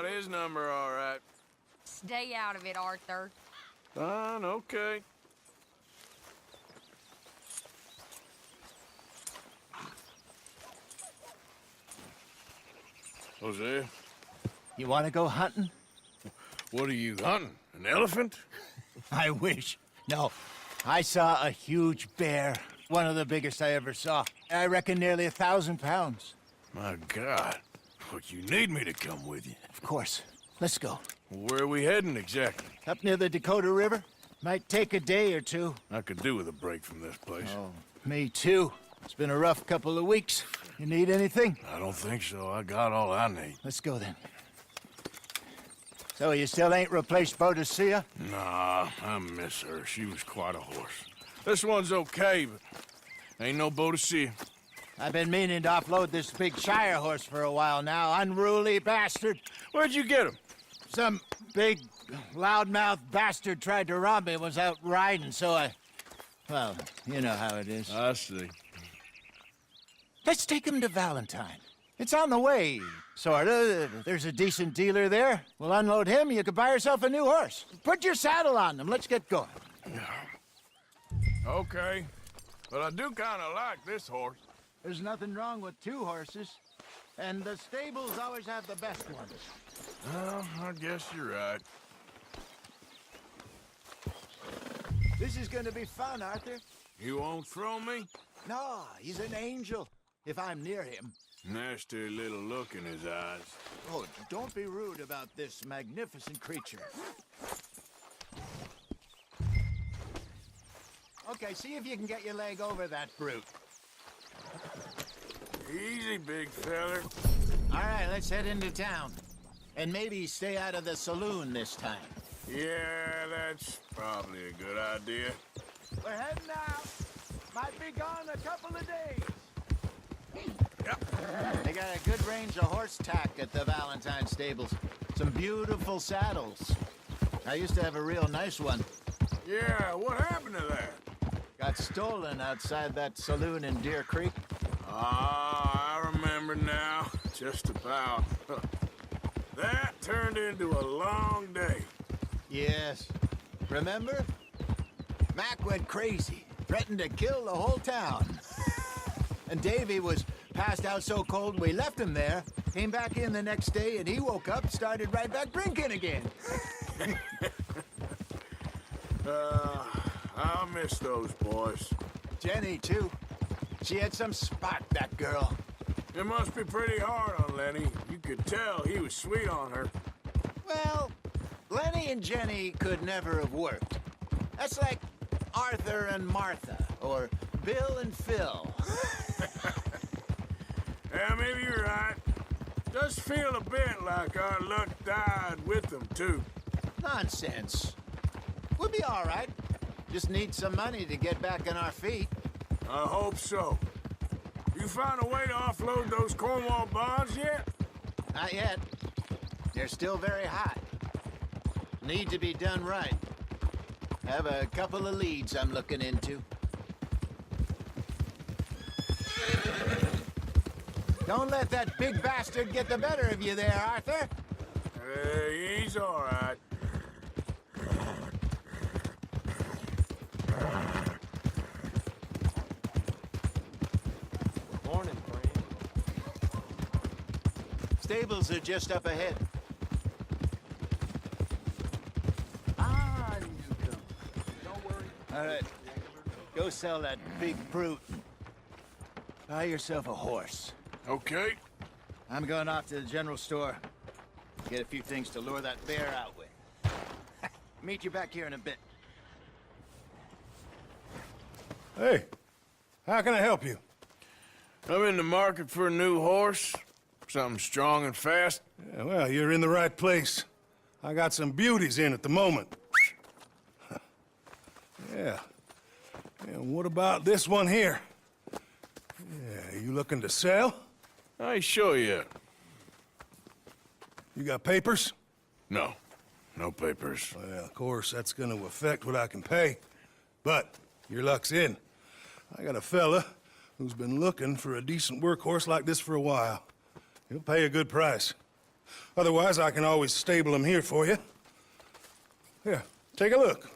got his number all right. Stay out of it, Arthur. Fine, okay. Hosea, You want to go hunting? what are you hunting? An elephant? I wish. No. I saw a huge bear. One of the biggest I ever saw. I reckon nearly 1,000 pounds. My God. But you need me to come with you. Of course. Let's go. Where are we heading exactly? Up near the Dakota River. Might take a day or two. I could do with a break from this place. Oh, me too. It's been a rough couple of weeks. You need anything? I don't think so. I got all I need. Let's go then. So you still ain't replaced Boadicea? Nah, I miss her. She was quite a horse. This one's okay, but ain't no Boadicea. I've been meaning to offload this big Shire horse for a while now. Unruly bastard. Where'd you get him? Some big, loudmouth bastard tried to rob me and was out riding, so I... Well, you know how it is. I see. Let's take him to Valentine. It's on the way, sorta. There's a decent dealer there. We'll unload him, you could buy yourself a new horse. Put your saddle on them, let's get going. Okay. But I do kind of like this horse. There's nothing wrong with two horses. And the stables always have the best ones. Well, I guess you're right. This is gonna be fun, Arthur. You won't throw me? No, he's an angel, if I'm near him. Nasty little look in his eyes. Oh, don't be rude about this magnificent creature. Okay, see if you can get your leg over that brute. Easy, big feller. All right, let's head into town. And maybe stay out of the saloon this time. Yeah, that's probably a good idea. We're heading out. Might be gone a couple of days. Yep. They got a good range of horse tack at the Valentine stables. Some beautiful saddles. I used to have a real nice one. Yeah, what happened to that? Got stolen outside that saloon in Deer Creek. Ah, I remember now. Just about. That turned into a long day. Yes. Remember? Mac went crazy, threatened to kill the whole town. And Davy was passed out so cold we left him there, came back in the next day, and he woke up, started right back drinking again. I'll miss those boys. Jenny, too. She had some spot, that girl. It must be pretty hard on Lenny. You could tell he was sweet on her. Well, Lenny and Jenny could never have worked. That's like Arthur and Martha, or Bill and Phil. Yeah, maybe you're right. Does feel a bit like our luck died with them, too. Nonsense. We'll be all right. Just need some money to get back on our feet. I hope so. You found a way to offload those Cornwall bonds yet? Not yet. They're still very hot. Need to be done right. Have a couple of leads I'm looking into. Don't let that big bastard get the better of you there, Arthur. He's all right. Morning, friend. Stables are just up ahead. Ah, I knew you'd come. Don't worry. All right. Go sell that big brute. Buy yourself a horse. Okay. I'm going off to the general store. Get a few things to lure that bear out with. Meet you back here in a bit. Hey, how can I help you? I'm in the market for a new horse. Something strong and fast. Yeah, well, you're in the right place. I got some beauties in at the moment. Yeah. And what about this one here? Yeah, you looking to sell? I ain't sure yet. You got papers? No. No papers. Well, of course, that's gonna affect what I can pay. But your luck's in. I got a fella who's been looking for a decent workhorse like this for a while. He'll pay a good price. Otherwise, I can always stable them here for you. Here, take a look.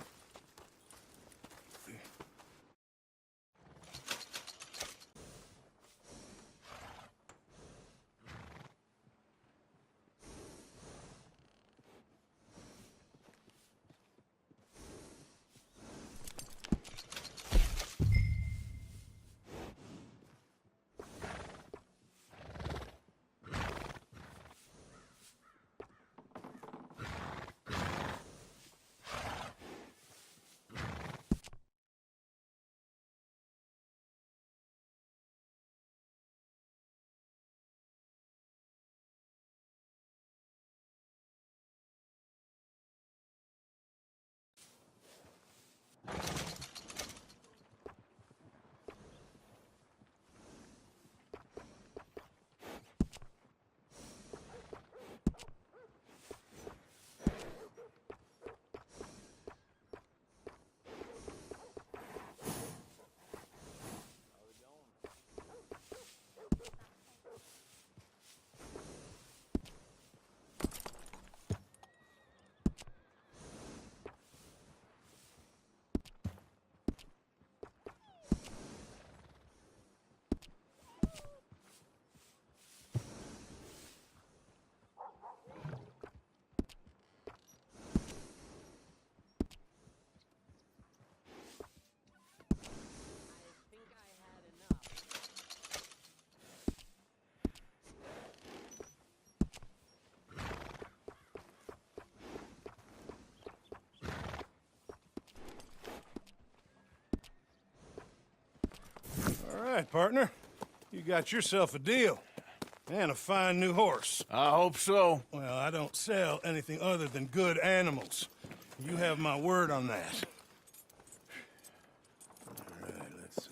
All right, partner. You got yourself a deal. And a fine new horse. I hope so. Well, I don't sell anything other than good animals. You have my word on that. All right, let's see.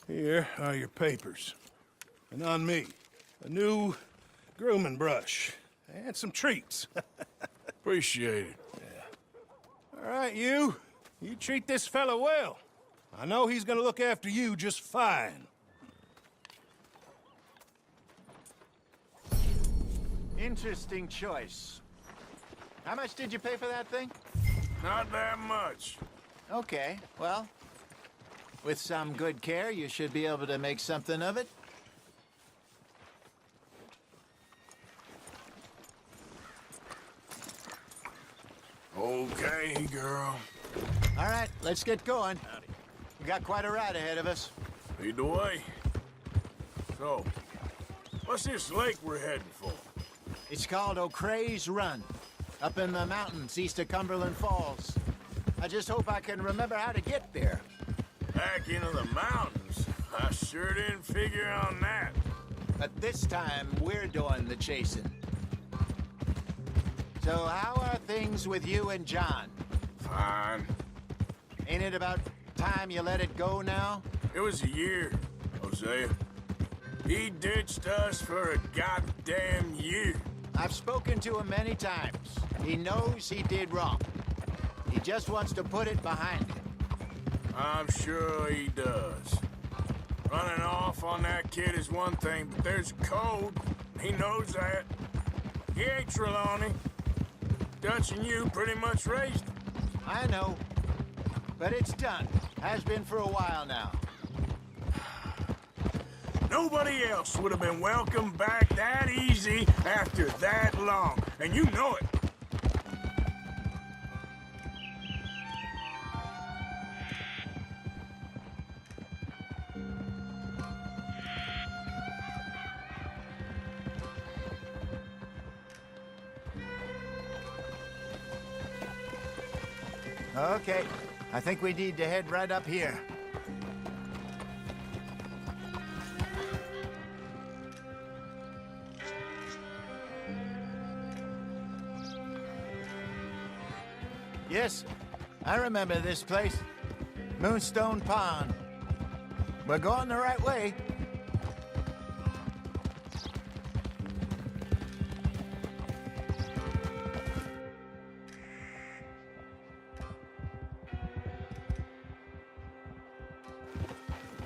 Here are your papers. And on me, a new grooming brush. And some treats. Appreciate it. All right, you. You treat this fella well. I know he's gonna look after you just fine. Interesting choice. How much did you pay for that thing? Not that much. Okay, well, with some good care, you should be able to make something of it. Okay, girl. All right, let's get going. We got quite a ride ahead of us. Lead the way. So, what's this lake we're heading for? It's called O'Creagh's Run, up in the mountains east of Cumberland Falls. I just hope I can remember how to get there. Back into the mountains? I sure didn't figure on that. But this time, we're doing the chasing. So how are things with you and John? Fine. Ain't it about time you let it go now? It was a year, Hosea. He ditched us for a goddamn year. I've spoken to him many times. He knows he did wrong. He just wants to put it behind him. I'm sure he does. Running off on that kid is one thing, but there's a code. He knows that. He ain't Trelawney. Dutch and you pretty much raised him. I know. But it's done. Has been for a while now. Nobody else would have been welcomed back that easy after that long, and you know it. Okay. I think we need to head right up here. Yes, I remember this place. Moonstone Pond. We're going the right way.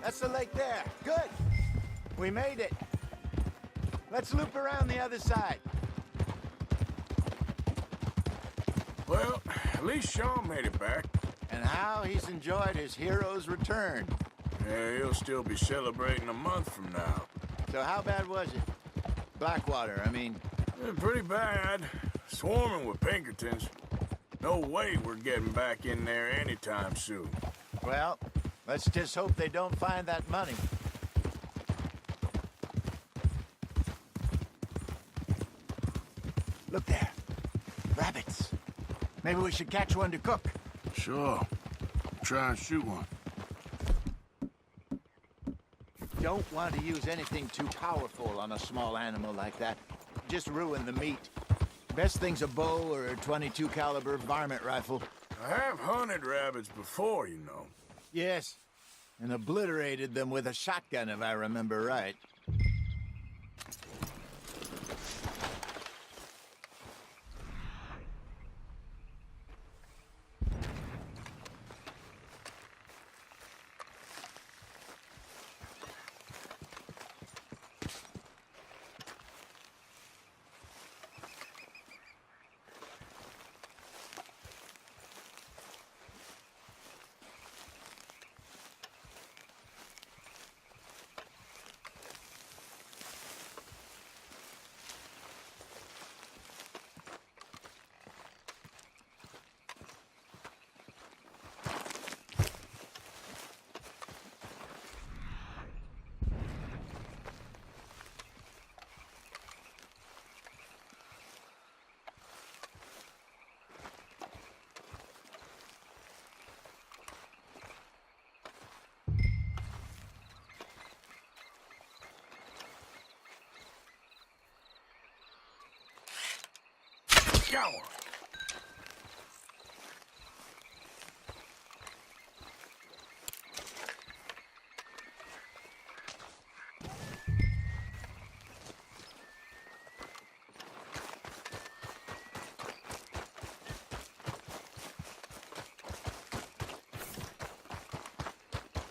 That's the lake there. Good. We made it. Let's loop around the other side. Well, at least Sean made it back. And how he's enjoyed his hero's return. Yeah, he'll still be celebrating a month from now. So how bad was it? Blackwater, I mean. Pretty bad. Swarming with Pinkertons. No way we're getting back in there anytime soon. Well, let's just hope they don't find that money. Look there. Rabbits. Maybe we should catch one to cook. Sure. Try and shoot one. Don't want to use anything too powerful on a small animal like that. Just ruin the meat. Best thing's a bow or a .22 caliber varmint rifle. I have hunted rabbits before, you know. Yes, and obliterated them with a shotgun, if I remember right. Got one.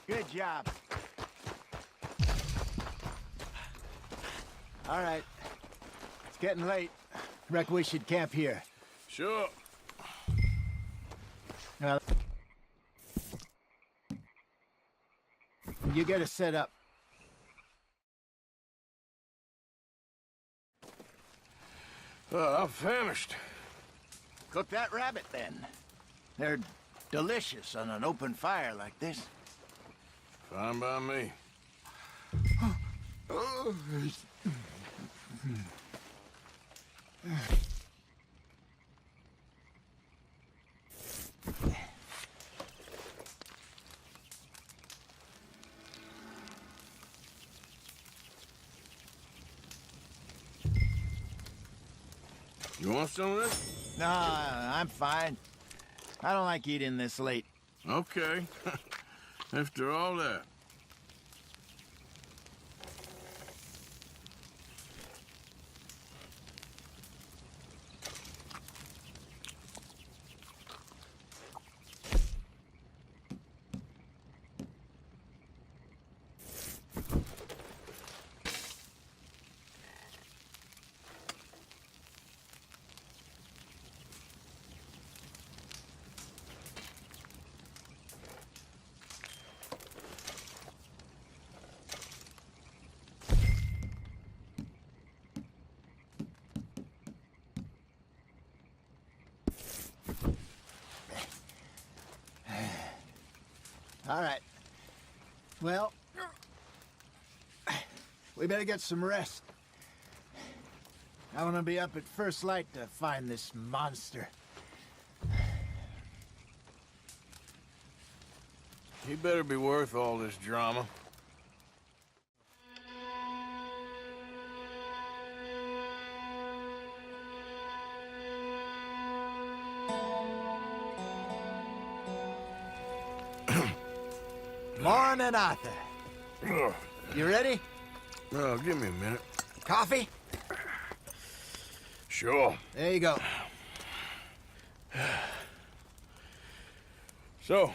Good job. All right. It's getting late. Reckon we should camp here. Sure. Now, you get us set up. I'm famished. Cook that rabbit, then. They're delicious on an open fire like this. Fine by me. You want some of this? No, I'm fine. I don't like eating this late. Okay. After all that. All right. Well, we better get some rest. I want to be up at first light to find this monster. He better be worth all this drama. Morning, Arthur. Ugh. You ready? Oh, give me a minute. Coffee? Sure. There you go. So,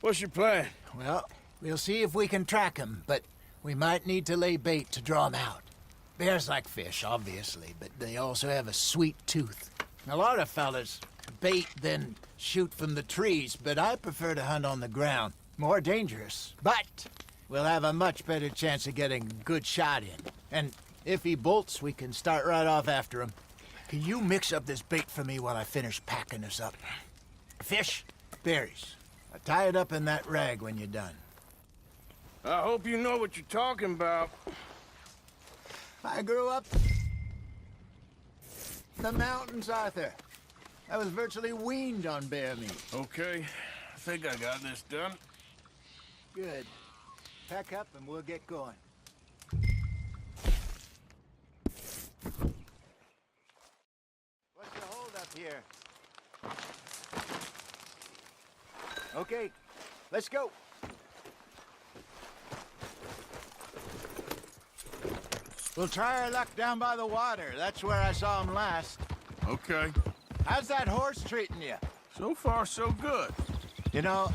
what's your plan? Well, We'll see if we can track him, but we might need to lay bait to draw him out. Bears like fish, obviously, but they also have a sweet tooth. A lot of fellas bait then shoot from the trees, but I prefer to hunt on the ground. More dangerous, but we'll have a much better chance of getting a good shot in. And if he bolts, we can start right off after him. Can you mix up this bait for me while I finish packing this up? Fish, berries. I'll tie it up in that rag when you're done. I hope you know what you're talking about. I grew up in the mountains, Arthur. I was virtually weaned on bear meat. Okay, I think I got this done. Good. Pack up and we'll get going. What's the hold up here? Okay, let's go. We'll try our luck down by the water. That's where I saw him last. Okay. How's that horse treating you? So far, so good. You know,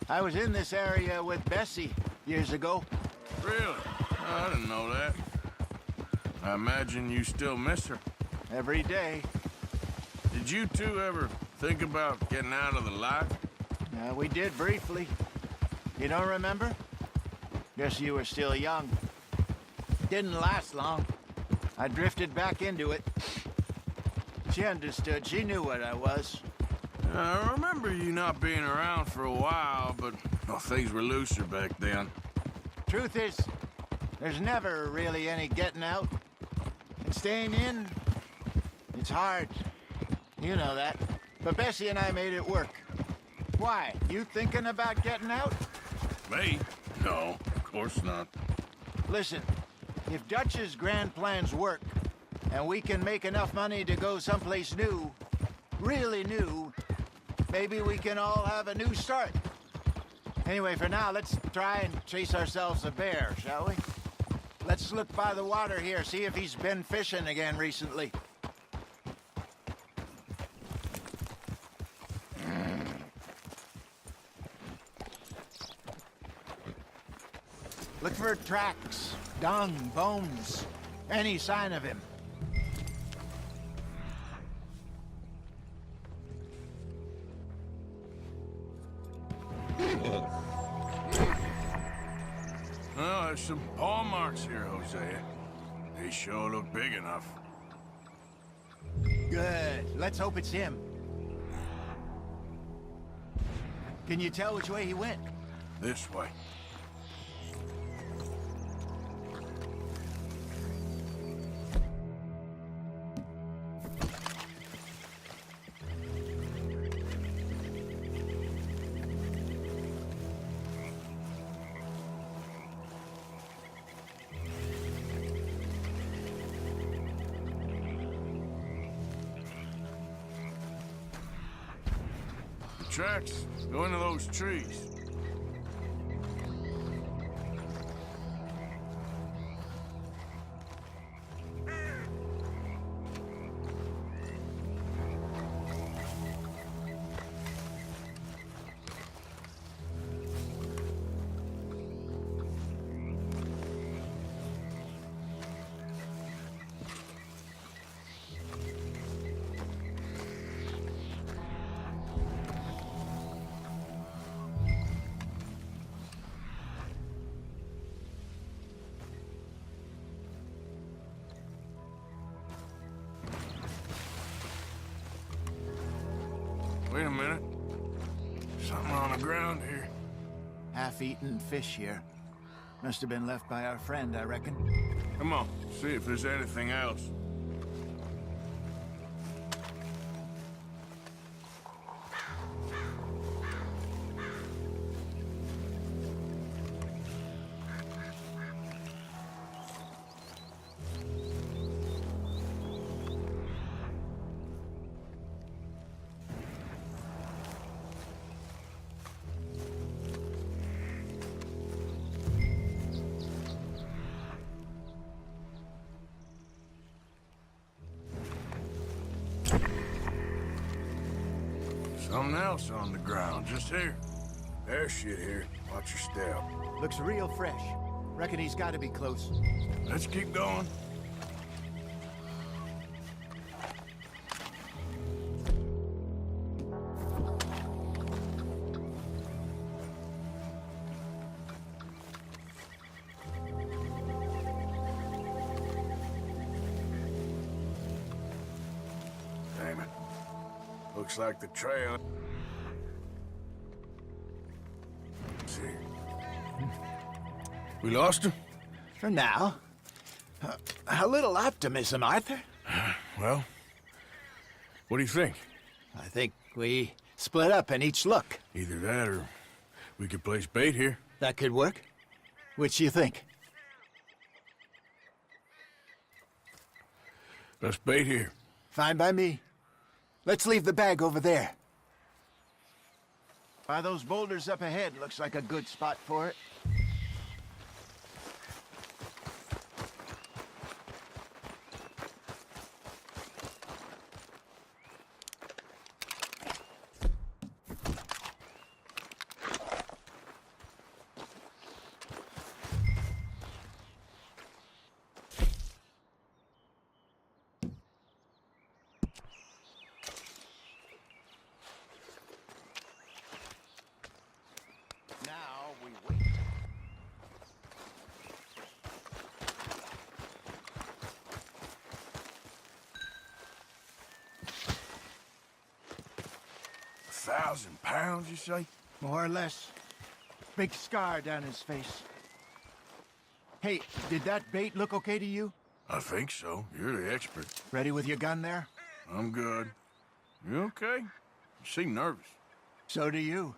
I was in this area with Bessie years ago. Really? I didn't know that. I imagine you still miss her. Every day. Did you two ever think about getting out of the life? We did briefly. You don't remember? Guess you were still young. Didn't last long. I drifted back into it. She understood. She knew what I was. I remember you not being around for a while, but well, things were looser back then. Truth is, there's never really any getting out. And staying in, it's hard. You know that. But Bessie and I made it work. Why? You thinking about getting out? Me? No, of course not. Listen, if Dutch's grand plans work, and we can make enough money to go someplace new, really new, maybe we can all have a new start. Anyway, for now, let's try and chase ourselves a bear, shall we? Let's look by the water here, see if he's been fishing again recently. Look for tracks, dung, bones, any sign of him. Well, there's some paw marks here, Hosea. They sure look big enough. Good. Let's hope it's him. Can you tell which way he went? This way. Tracks go into those trees. Wait a minute. Something on the ground here. Half-eaten fish here. Must have been left by our friend, I reckon. Come on, see if there's anything else. Something else on the ground, just here. There's shit here. Watch your step. Looks real fresh. Reckon he's got to be close. Let's keep going. Damn it. Looks like the trail. Let's see. We lost him? For now. A little optimism, Arthur. Well, what do you think? I think we split up and each look. Either that or we could place bait here. That could work. Which do you think? Let's bait here. Fine by me. Let's leave the bag over there. By those boulders up ahead, looks like a good spot for it. Now we wait. £1,000, you say? More or less. Big scar down his face. Hey, did that bait look okay to you? I think so. You're the expert. Ready with your gun there? I'm good. You okay? You seem nervous. So do you.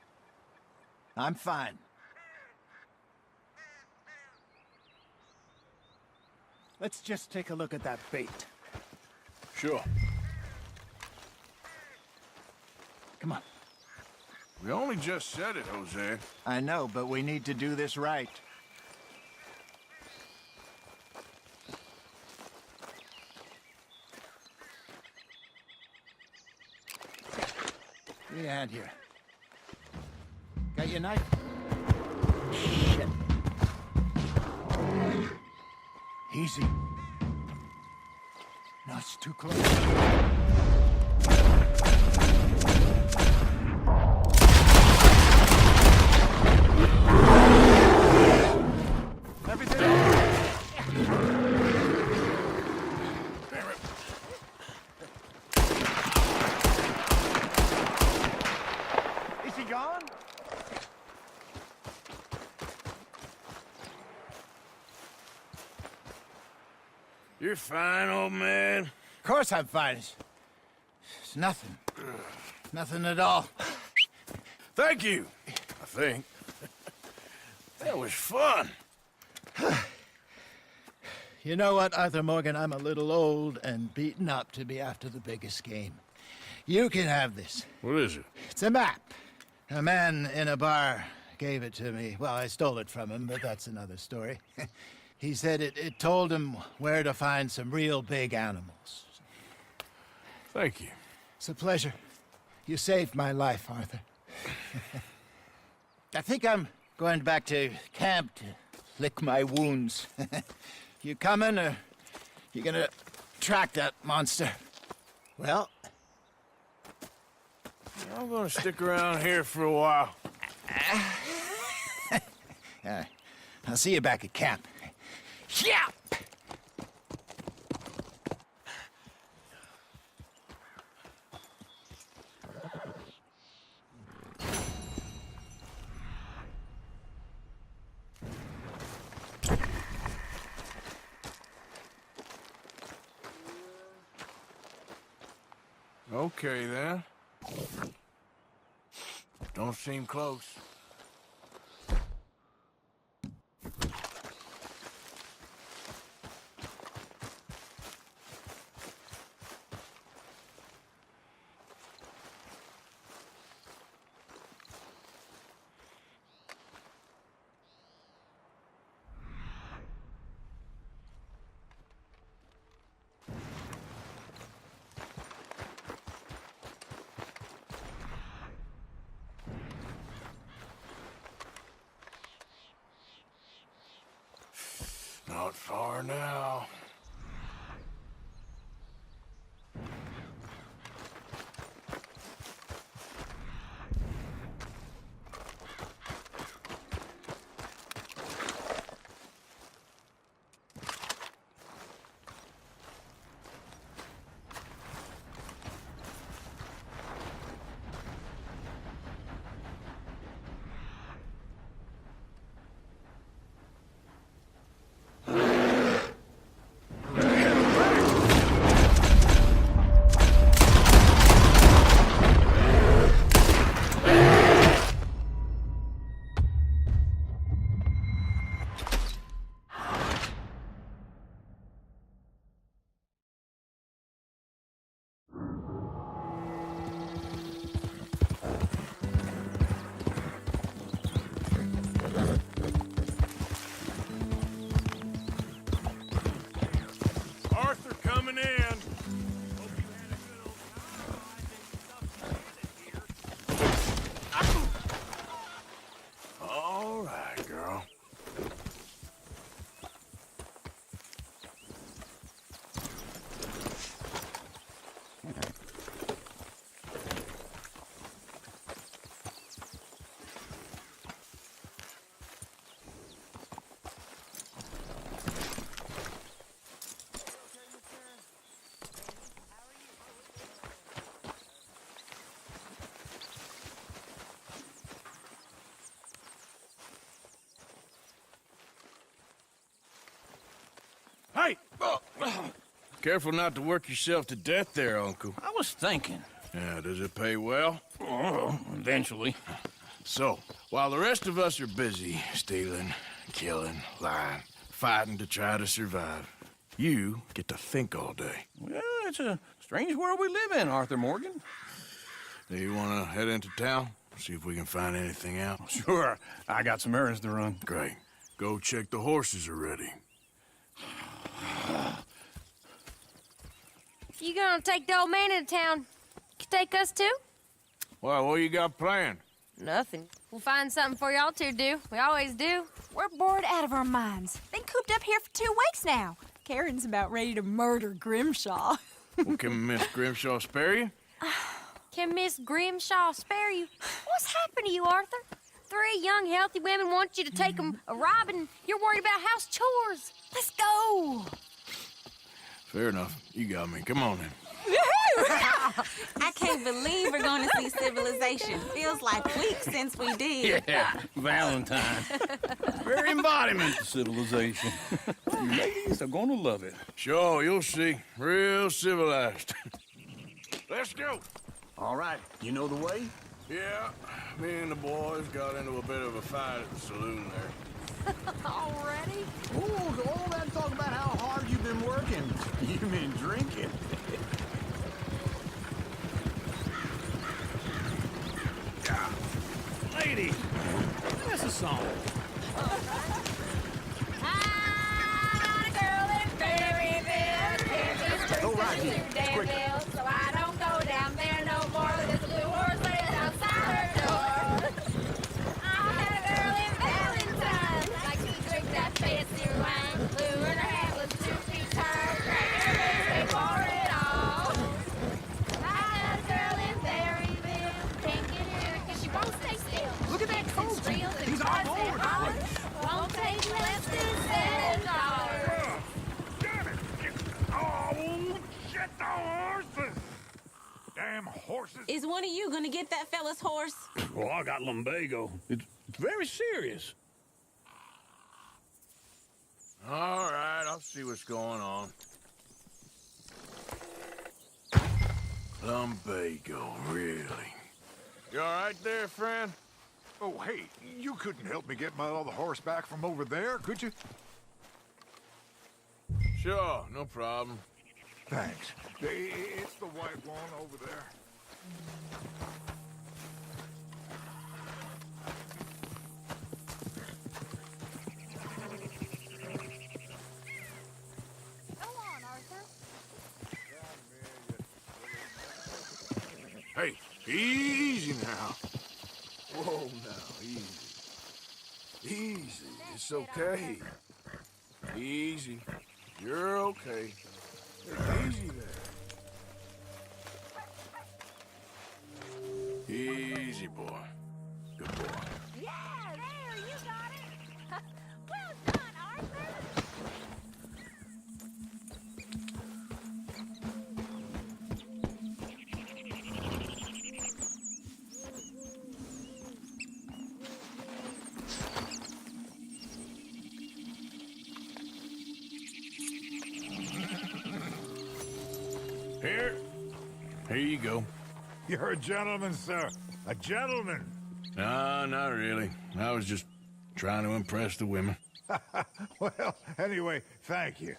I'm fine. Let's just take a look at that bait. Sure. Come on. We only just said it, Jose. I know, but we need to do this right. Give me a hand here. Got your knife? Shit. Easy. No, it's too close. Everything Damn it. Is he gone? You're fine, old man. Of course I'm fine. It's nothing. Nothing at all. Thank you, I think. That was fun. You know what, Arthur Morgan? I'm a little old and beaten up to be after the biggest game. You can have this. What is it? It's a map. A man in a bar gave it to me. Well, I stole it from him, but that's another story. He said it told him where to find some real big animals. Thank you. It's a pleasure. You saved my life, Arthur. I think I'm going back to camp to lick my wounds. You coming, or you gonna track that monster? Well, I'm gonna stick around here for a while. I'll see you back at camp. Yeah! Okay, then. Don't seem close. Not far now. Arthur coming in. Hope you had a good old time. All right, girl. Hey! Careful not to work yourself to death there, Uncle. I was thinking. Yeah, does it pay well? Oh, eventually. So, while the rest of us are busy stealing, killing, lying, fighting to try to survive, you get to think all day. Well, it's a strange world we live in, Arthur Morgan. Do you want to head into town? See if we can find anything out? Sure. I got some errands to run. Great. Go check the horses are ready. If you gonna take the old man into town, you take us too? Well, what you got planned? Nothing. We'll find something for y'all to do. We always do. We're bored out of our minds. Been cooped up here for 2 weeks now. Karen's about ready to murder Grimshaw. Well, can Miss Grimshaw spare you? Can Miss Grimshaw spare you? What's happened to you, Arthur? 3 young, healthy women want you to take them a robbing. You're worried about house chores. Let's go. Fair enough. You got me. Come on then. I can't believe we're going to see civilization. Feels like weeks since we did. Yeah, Valentine. Very embodiment of civilization. You ladies are gonna love it. Sure, you'll see. Real civilized. Let's go. All right, you know the way? Yeah, me and the boys got into a bit of a fight at the saloon there. Already? Oh, so all that talk about how hard you've been working. You've been drinking. Lady, that's a song. Go right here. Quick. So I don't go down there no more. There's a blue horse laying outside her door. I had a girl in Valentine. Like to drink that fancy wine. Blue and her hat was 2 feet tall. Drank her baby for it all. I had a girl in Berryville. Can't get her 'cause she won't stay still. Look at that coach. He's all over the place. Won't take less than $7. Damn it! Oh, shit, the horses! Damn horses! Is one of you going to get that fella's horse? Well, I got lumbago. It's very serious. All right, I'll see what's going on. Lumbago, really? You all right there, friend? Oh, hey, you couldn't help me get my other horse back from over there, could you? Sure, no problem. Thanks. It's the white one over there. Go on, Arthur. Hey, easy now. Whoa, now, easy. Easy, it's okay. Easy. You're okay. Easy there. Easy, boy. Good boy. Yeah, there, you got it. Well done, Arthur. Here you go. You're a gentleman, sir. A gentleman. No, not really. I was just trying to impress the women. Well, anyway, thank you.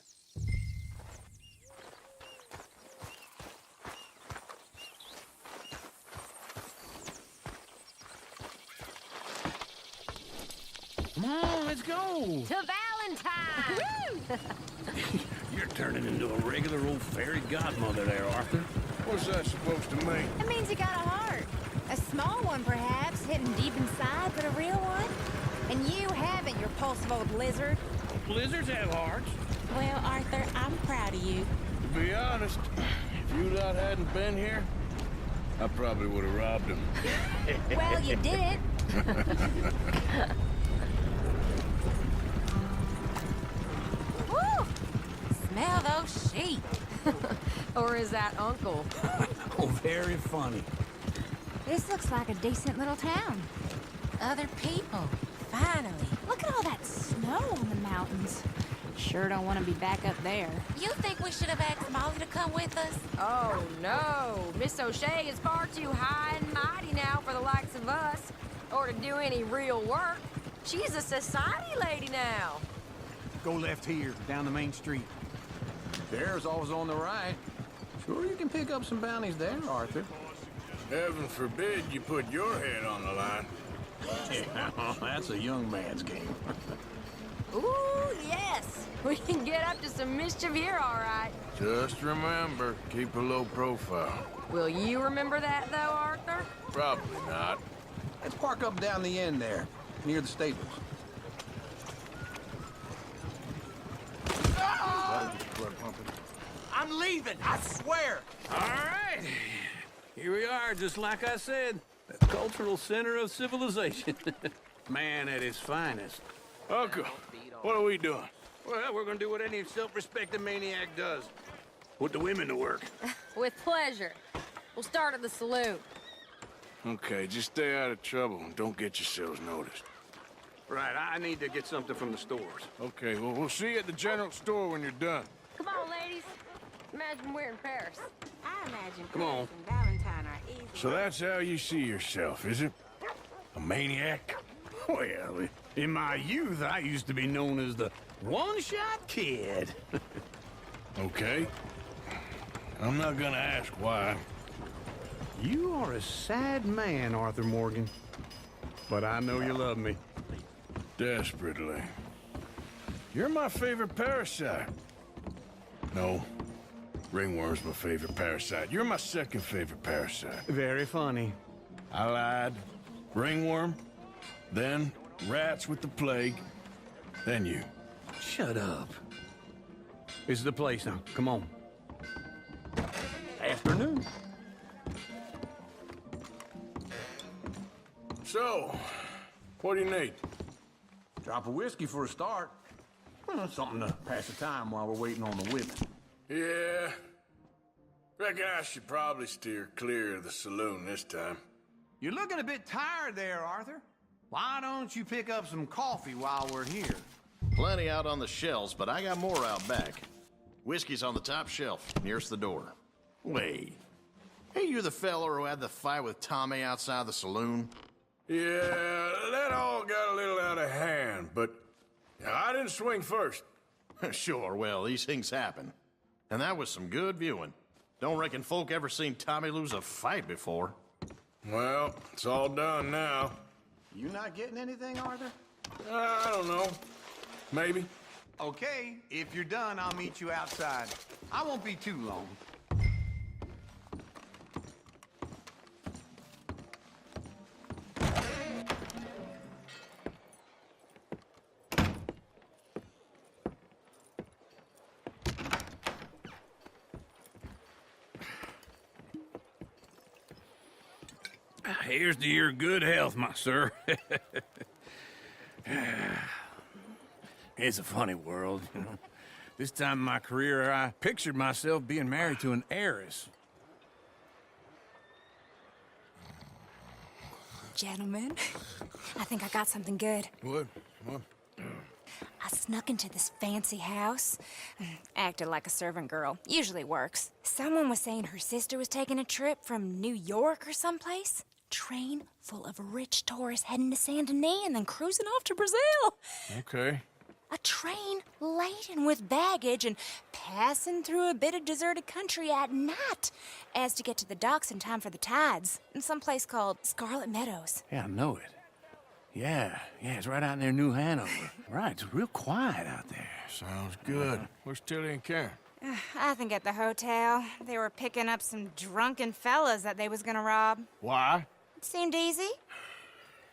Come on, let's go. To Valentine! You're turning into a regular old fairy godmother there, Arthur. What's that supposed to mean? It means you got a heart. A small one, perhaps, hidden deep inside, but a real one. And you haven't, you repulsive old lizard. Blizzards have hearts. Well, Arthur, I'm proud of you. To be honest, if you lot hadn't been here, I probably would have robbed him. Well, you did it. Woo! Smell those sheep. Or is that Uncle? Oh, very funny. This looks like a decent little town. Other people. Finally. Look at all that snow on the mountains. Sure don't want to be back up there. You think we should have asked Molly to come with us? Oh, no. Miss O'Shea is far too high and mighty now for the likes of us, or to do any real work. She's a society lady now. Go left here, down the main street. There's always on the right. Sure you can pick up some bounties there, Arthur. Heaven forbid you put your head on the line. Yeah, that's a young man's game. Ooh, yes. We can get up to some mischief here, all right. Just remember, keep a low profile. Will you remember that, though, Arthur? Probably not. Let's park up down the end there, near the stables. I'm leaving, I swear. All right. Here we are, just like I said. The cultural center of civilization. Man at his finest. Uncle, what are we doing? Well, we're gonna do what any self-respecting maniac does. Put the women to work. With pleasure. We'll start at the saloon. Okay, just stay out of trouble and don't get yourselves noticed. Right, I need to get something from the stores. Okay, well, we'll see you at the general store when you're done. Come on, ladies. Imagine we're in Paris. I imagine Come on. Paris and Valentine are easy. So that's how you see yourself, is it? A maniac? Well, in my youth, I used to be known as the one-shot kid. Okay. I'm not gonna ask why. You are a sad man, Arthur Morgan. But I know you love me. Desperately. You're my favorite parasite. No. Ringworm's my favorite parasite. You're my second favorite parasite. Very funny. I lied. Ringworm, then rats with the plague, then you. Shut up. This is the place now. Come on. Afternoon. So, what do you need? Drop of whiskey for a start. Well, something to pass the time while we're waiting on the women. Yeah. Reckon I should probably steer clear of the saloon this time. You're looking a bit tired there, Arthur. Why don't you pick up some coffee while we're here? Plenty out on the shelves, but I got more out back. Whiskey's on the top shelf, nearest the door. Wait. Hey, you the fella who had the fight with Tommy outside the saloon? Yeah, that all got a little out of hand, but I didn't swing first. Sure, well, these things happen. And that was some good viewing. Don't reckon folk ever seen Tommy lose a fight before. Well, it's all done now. You not getting anything, Arthur? I don't know. Maybe. Okay, if you're done, I'll meet you outside. I won't be too long. Here's to your good health, my sir. It's a funny world, you know. This time in my career, I pictured myself being married to an heiress. Gentlemen, I think I got something good. What? I snuck into this fancy house. Acted like a servant girl. Usually works. Someone was saying her sister was taking a trip from New York or someplace. Train full of rich tourists heading to Saint Denis and then cruising off to Brazil. Okay. A train laden with baggage and passing through a bit of deserted country at night as to get to the docks in time for the tides in some place called Scarlet Meadows. Yeah, I know it. Yeah, it's right out near New Hanover. Right, it's real quiet out there. Sounds good. Where's Tilly and Karen? I think at the hotel. They were picking up some drunken fellas that they was gonna rob. Why? It seemed easy.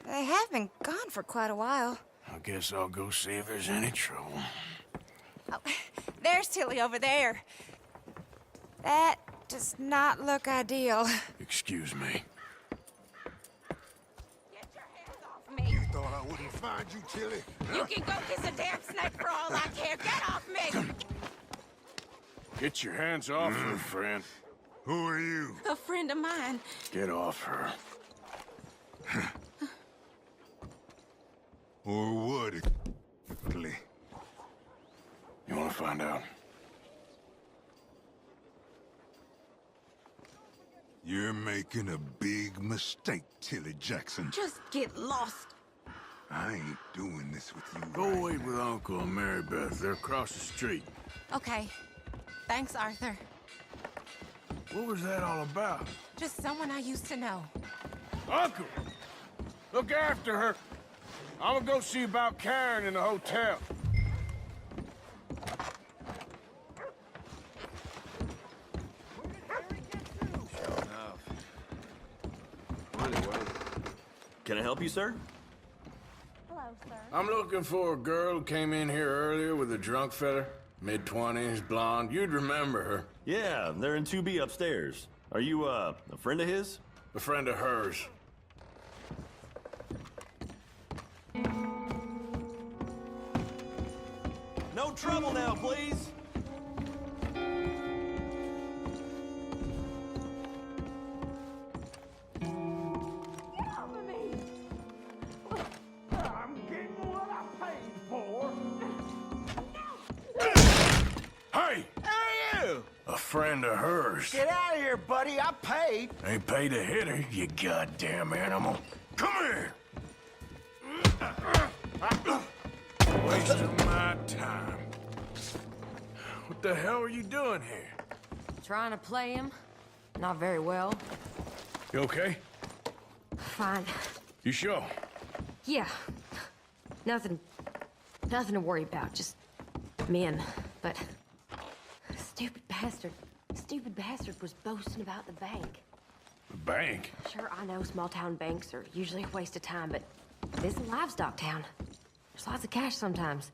They have been gone for quite a while. I guess I'll go see if there's any trouble. Oh, there's Tilly over there. That does not look ideal. Excuse me. Get your hands off me! Thought I wouldn't find you, Tilly. You can go kiss a damn snake for all I care. Get off me! Get your hands off her, friend. Who are you? A friend of mine. Get off her. Or would it? Tilly. You want to find out? You're making a big mistake, Tilly Jackson. Just get lost. I ain't doing this with you. Go right wait now. with Uncle and Mary Beth. They're across the street. Okay. Thanks, Arthur. What was that all about? Just someone I used to know. Uncle! Look after her. I'm gonna go see about Karen in the hotel. Can I help you, sir? Hello, sir. I'm looking for a girl who came in here earlier with a drunk fella. Mid-20s, blonde. You'd remember her. Yeah, they're in 2B upstairs. Are you, a friend of his? A friend of hers. No trouble now, please. Hey! Who are you? A friend of hers. Get out of here, buddy. I paid. Ain't paid to hit her, you goddamn animal. Come here! Wasting my time. What the hell are you doing here? Trying to play him. Not very well. You okay? Fine. You sure? Yeah. Nothing to worry about. Just men. But stupid bastard was boasting about the bank. The bank? Sure, I know small town banks are usually a waste of time, but this is a livestock town. There's lots of cash sometimes.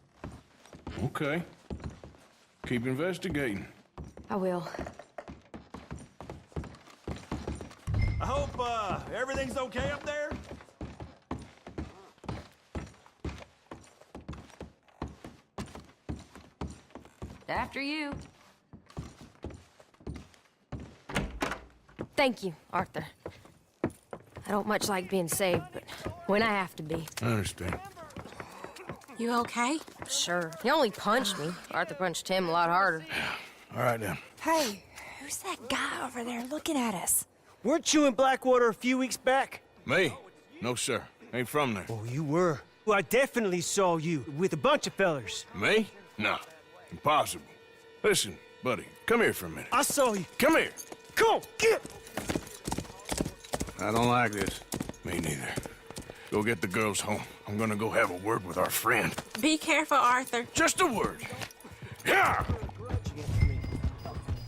Okay. Keep investigating. I will. I hope, everything's okay up there? After you. Thank you, Arthur. I don't much like being saved, but when I have to be. I understand. You okay? Sure. He only punched me. Arthur punched him a lot harder. All right, then. Hey, who's that guy over there looking at us? Weren't you in Blackwater a few weeks back? Me? No, sir. Ain't from there. Oh, you were. Well, I definitely saw you with a bunch of fellers. Me? No. Impossible. Listen, buddy, come here for a minute. I saw you. Come here. Come on, get! I don't like this. Me neither. Go get the girls home. I'm gonna go have a word with our friend. Be careful, Arthur. Just a word. Yeah!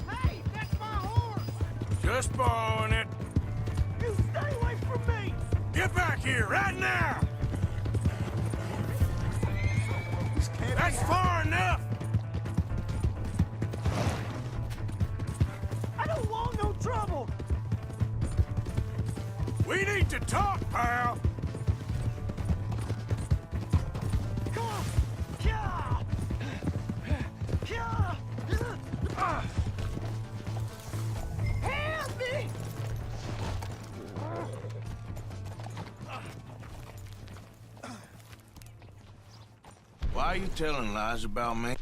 Hey, that's my horse! Just borrowing it. You stay away from me! Get back here right now! That's far enough! I don't want no trouble! We need to talk, pal. Help me! Why are you telling lies about me?